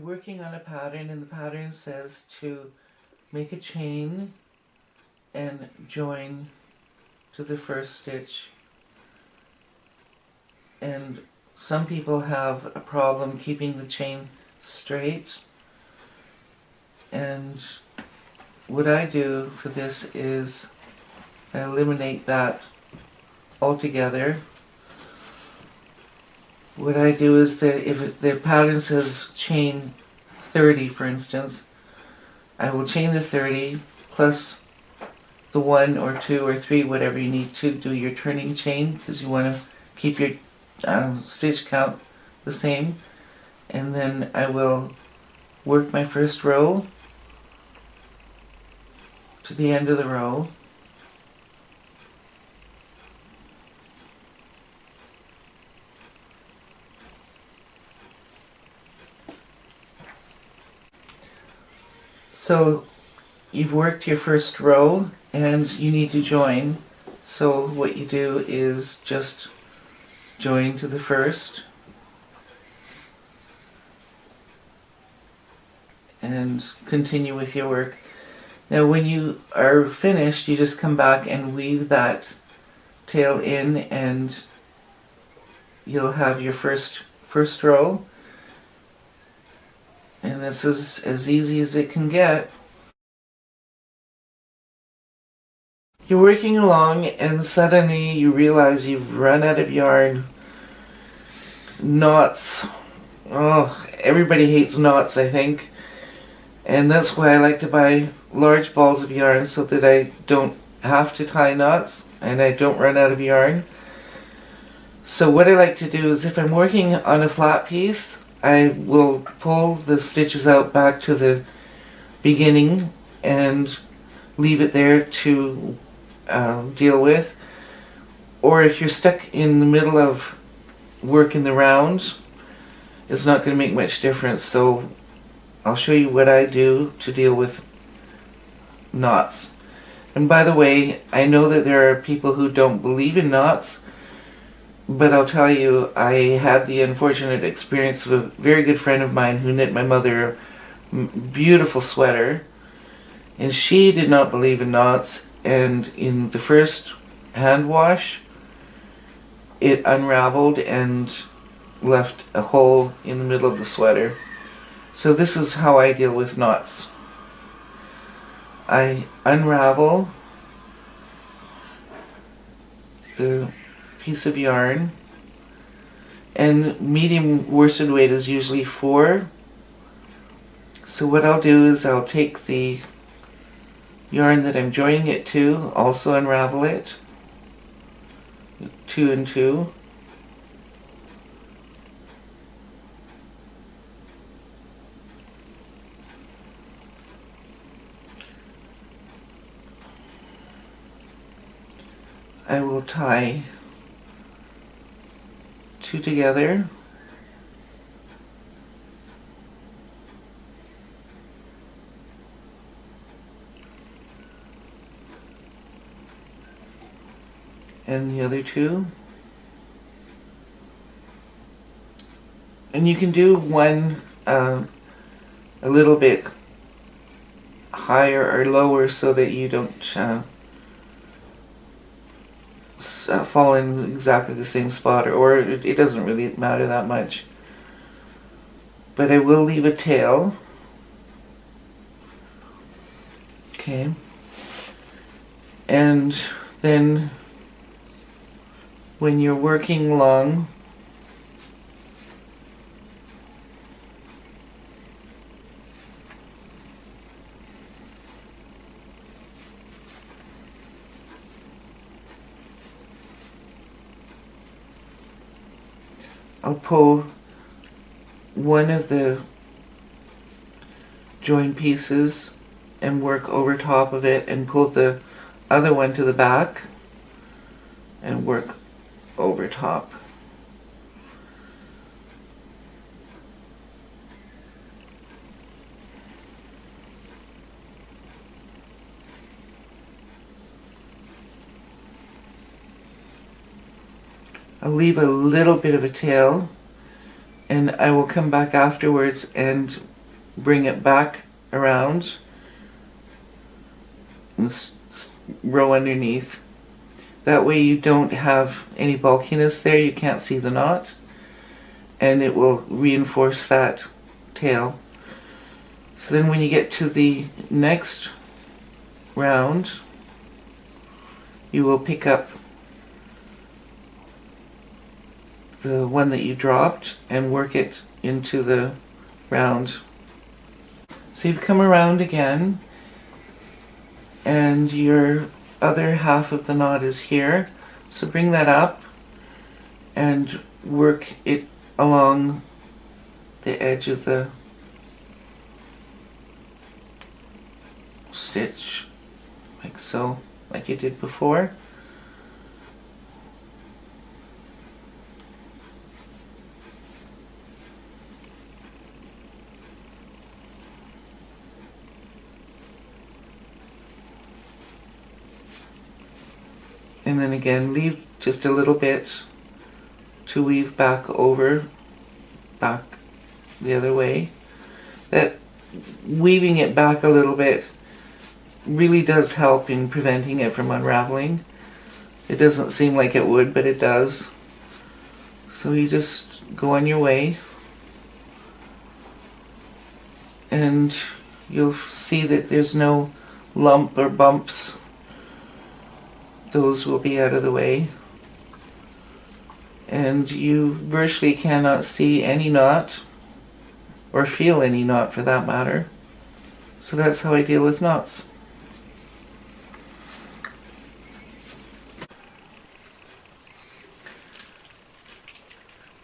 working on a pattern, and the pattern says to make a chain and join to the first stitch. And some people have a problem keeping the chain straight, and what I do for this is I eliminate that altogether. What I do is that if the pattern says chain 30, for instance, I will chain the 30 plus the 1 or 2 or 3, whatever you need to do your turning chain, because you want to keep your stitch count the same. And then I will work my first row to the end of the row. So you've worked your first row and you need to join. So what you do is just join to the first and continue with your work. Now when you are finished, you just come back and weave that tail in, and you'll have your first row. And this is as easy as it can get. You're working along and suddenly you realize you've run out of yarn. Knots. Oh, everybody hates knots, I think. And that's why I like to buy large balls of yarn, so that I don't have to tie knots and I don't run out of yarn. So what I like to do is, if I'm working on a flat piece, I will pull the stitches out back to the beginning and leave it there to deal with. Or if you're stuck in the middle of working the round, it's not going to make much difference. So I'll show you what I do to deal with knots. And by the way, I know that there are people who don't believe in knots, but I'll tell you, I had the unfortunate experience of a very good friend of mine who knit my mother a beautiful sweater, and she did not believe in knots, and in the first hand wash it unraveled and left a hole in the middle of the sweater. So this is how I deal with knots. I unravel the piece of yarn, and medium worsted weight is usually 4. So what I'll do is I'll take the yarn that I'm joining it to, also unravel it, 2 and 2. I will tie 2 together, and the other 2, and you can do one a little bit higher or lower so that you don't fall in exactly the same spot, or it doesn't really matter that much. But I will leave a tail. Okay. And then when you're working along, I'll pull one of the join pieces and work over top of it, and pull the other one to the back and work over top. I'll leave a little bit of a tail, and I will come back afterwards and bring it back around and row underneath. That way you don't have any bulkiness there, you can't see the knot, and it will reinforce that tail. So then when you get to the next round, you will pick up the one that you dropped and work it into the round. So you've come around again, and your other half of the knot is here. So bring that up and work it along the edge of the stitch, like so, like you did before. And then again, leave just a little bit to weave back over, back the other way. That weaving it back a little bit really does help in preventing it from unraveling. It doesn't seem like it would, but it does. So you just go on your way, and you'll see that there's no lump or bumps. Those will be out of the way, and you virtually cannot see any knot or feel any knot for that matter. So that's how I deal with knots.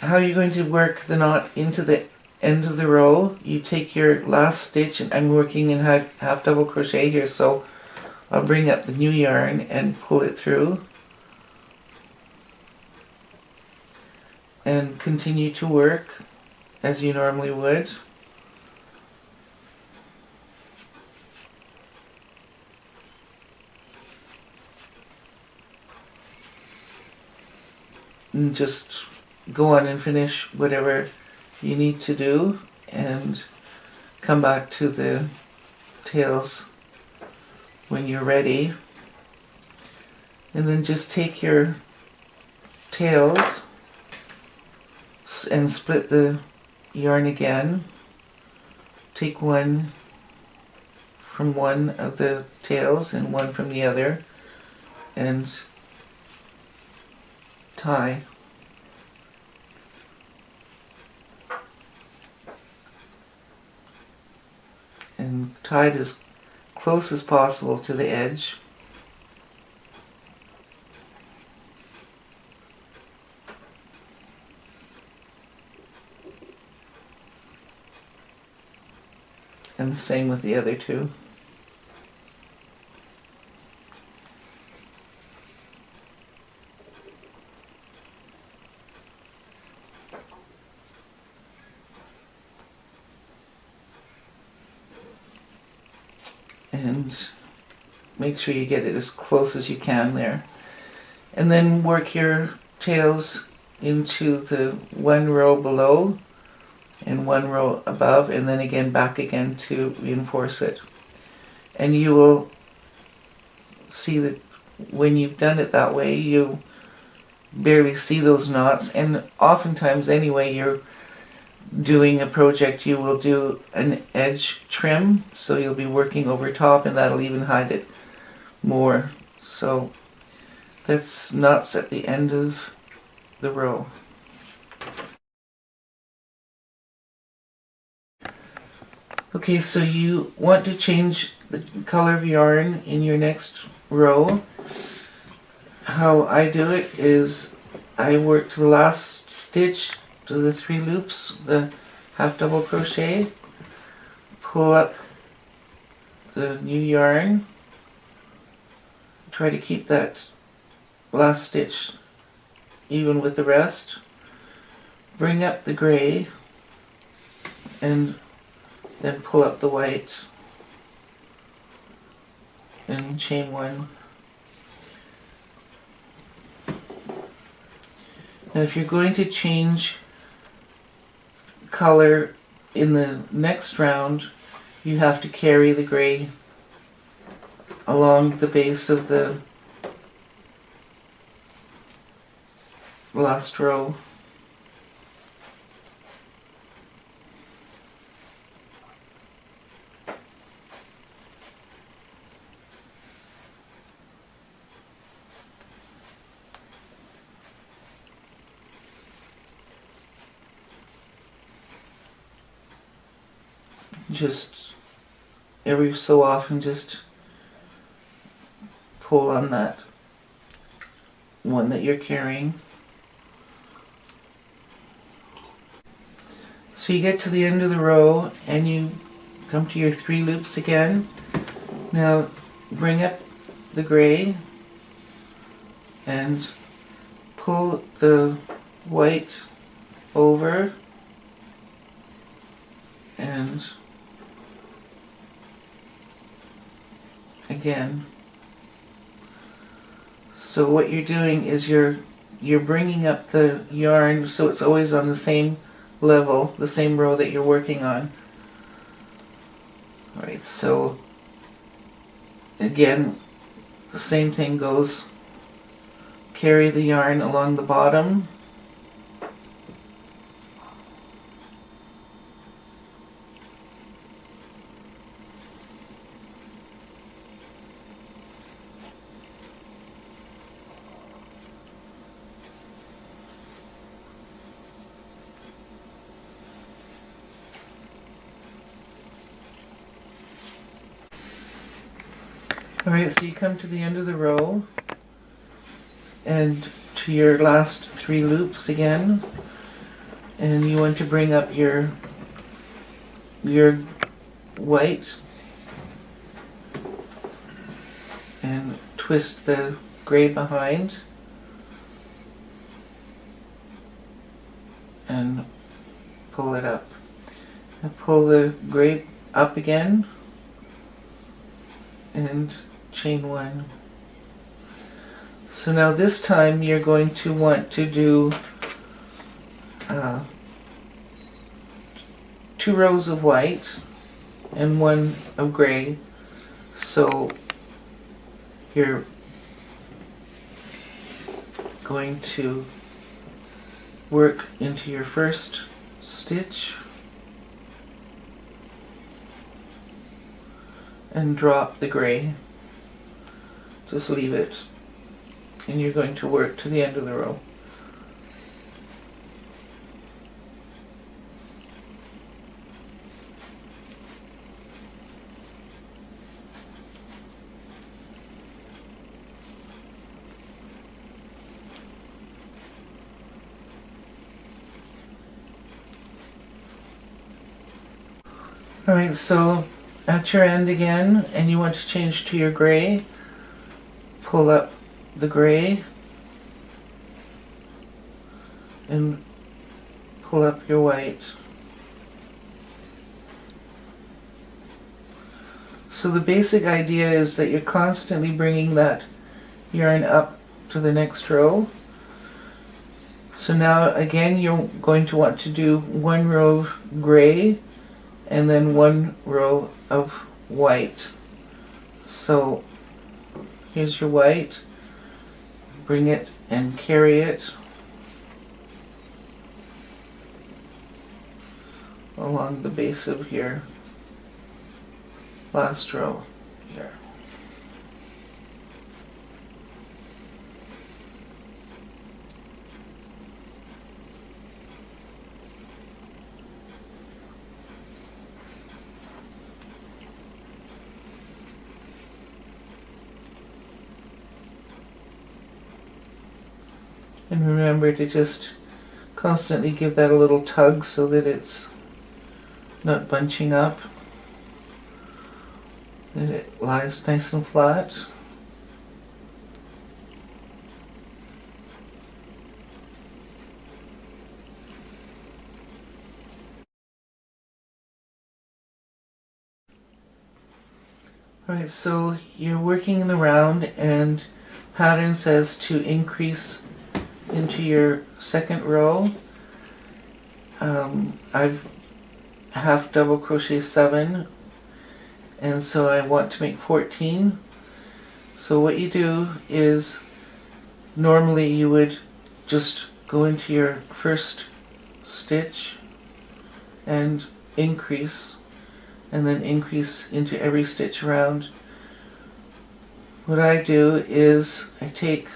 How are you going to work the knot into the end of the row? You take your last stitch, and I'm working in half double crochet here, so I'll bring up the new yarn and pull it through and continue to work as you normally would. And just go on and finish whatever you need to do and come back to the tails when you're ready. And then just take your tails and split the yarn again. Take one from one of the tails and one from the other and tie. And tie it as close as possible to the edge. And the same with the other two. And make sure you get it as close as you can there. And then work your tails into the one row below and one row above, and then again back again to reinforce it. And you will see that when you've done it that way, you barely see those knots, and oftentimes anyway you're doing a project, you will do an edge trim, so you'll be working over top, and that'll even hide it more. So that's knots at the end of the row. Okay, so you want to change the color of yarn in your next row. How I do it is I work the last stitch to the 3 loops, the half double crochet, pull up the new yarn, try to keep that last stitch even with the rest, bring up the gray, and then pull up the white and chain 1. Now if you're going to change color in the next round you have to carry the gray along the base of the last row. Just every so often just pull on that one that you're carrying. So you get to the end of the row and you come to your 3 loops again. Now bring up the gray and pull the white over and again. So what you're doing is you're bringing up the yarn so it's always on the same level, the same row that you're working on. Alright, so again, the same thing goes. Carry the yarn along the bottom. Alright, so you come to the end of the row and to your last 3 loops again, and you want to bring up your white and twist the gray behind and pull it up. And pull the gray up again and chain 1. So now this time you're going to want to do 2 rows of white and 1 of gray. So you're going to work into your first stitch and drop the gray. Just leave it, and you're going to work to the end of the row. Alright, so at your end again, and you want to change to your gray, pull up the gray and pull up your white. So the basic idea is that you're constantly bringing that yarn up to the next row. So now again you're going to want to do 1 row of gray and then 1 row of white. So here's your white, bring it and carry it along the base of your last row here. And remember to just constantly give that a little tug so that it's not bunching up, that it lies nice and flat. Alright, so you're working in the round and pattern says to increase into your second row. I've half double crochet 7, and so I want to make 14. So what you do is, normally you would just go into your first stitch and increase, and then increase into every stitch around. What I do is I take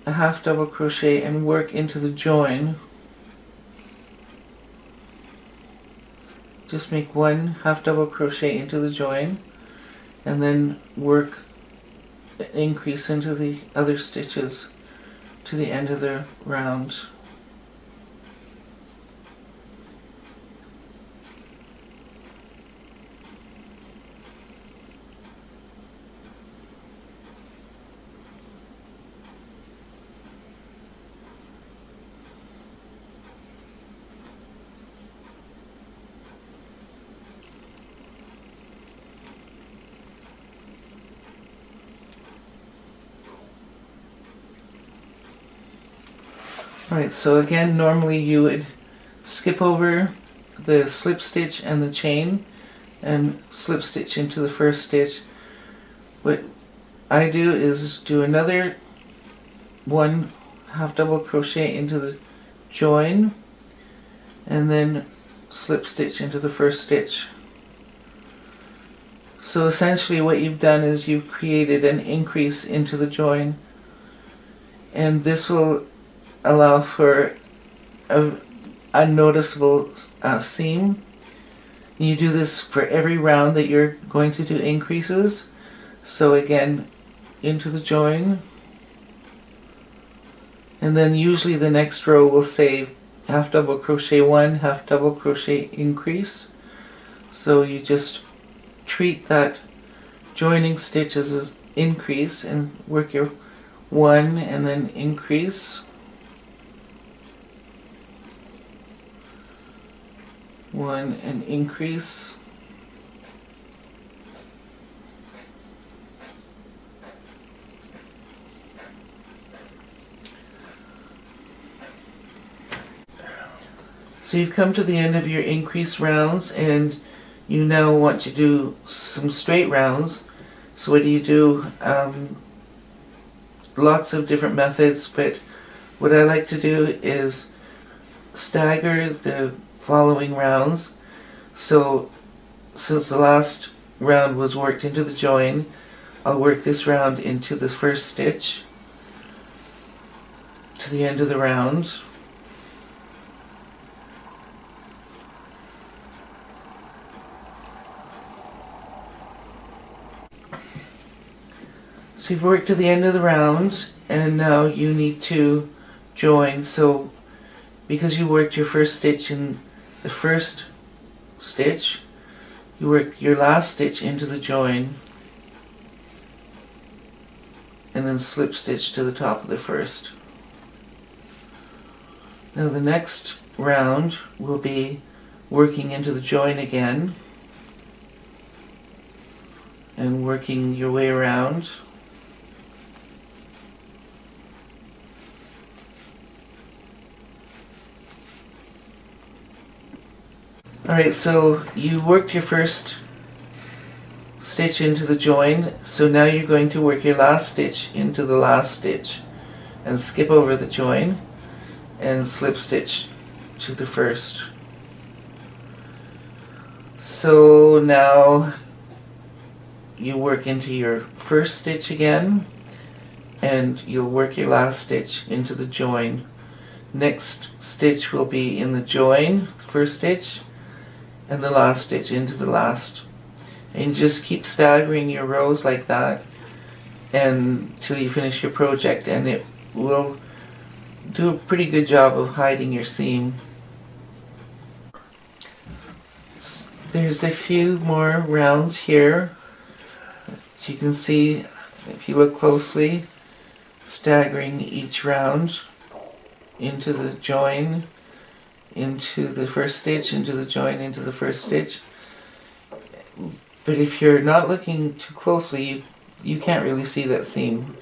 a half double crochet and work into the join. Just make one half double crochet into the join, and then work, increase into the other stitches to the end of the round. Alright, so again, normally you would skip over the slip stitch and the chain and slip stitch into the first stitch. What I do is do another one half double crochet into the join and then slip stitch into the first stitch. So essentially what you've done is you've created an increase into the join, and this will allow for a unnoticeable seam. You do this for every round that you're going to do increases. So again, into the join, and then usually the next row will say half double crochet 1, half double crochet increase. So you just treat that joining stitch as an increase and work your 1 and then increase. 1 and increase. So you've come to the end of your increase rounds, and you now want to do some straight rounds. So what do? Lots of different methods, but what I like to do is stagger the following rounds. So since the last round was worked into the join, I'll work this round into the first stitch to the end of the round. So you've worked to the end of the round, and now you need to join. So because you worked your first stitch in the first stitch, you work your last stitch into the join and then slip stitch to the top of the first. Now the next round will be working into the join again and working your way around. Alright, so you worked your first stitch into the join, so now you're going to work your last stitch into the last stitch and skip over the join and slip stitch to the first. So now you work into your first stitch again, and you'll work your last stitch into the join. Next stitch will be in the join, the first stitch, and the last stitch into the last. And just keep staggering your rows like that until you finish your project, and it will do a pretty good job of hiding your seam. There's a few more rounds here. As you can see, if you look closely, staggering each round into the join, into the first stitch, into the join, into the first stitch. But if you're not looking too closely, you can't really see that seam.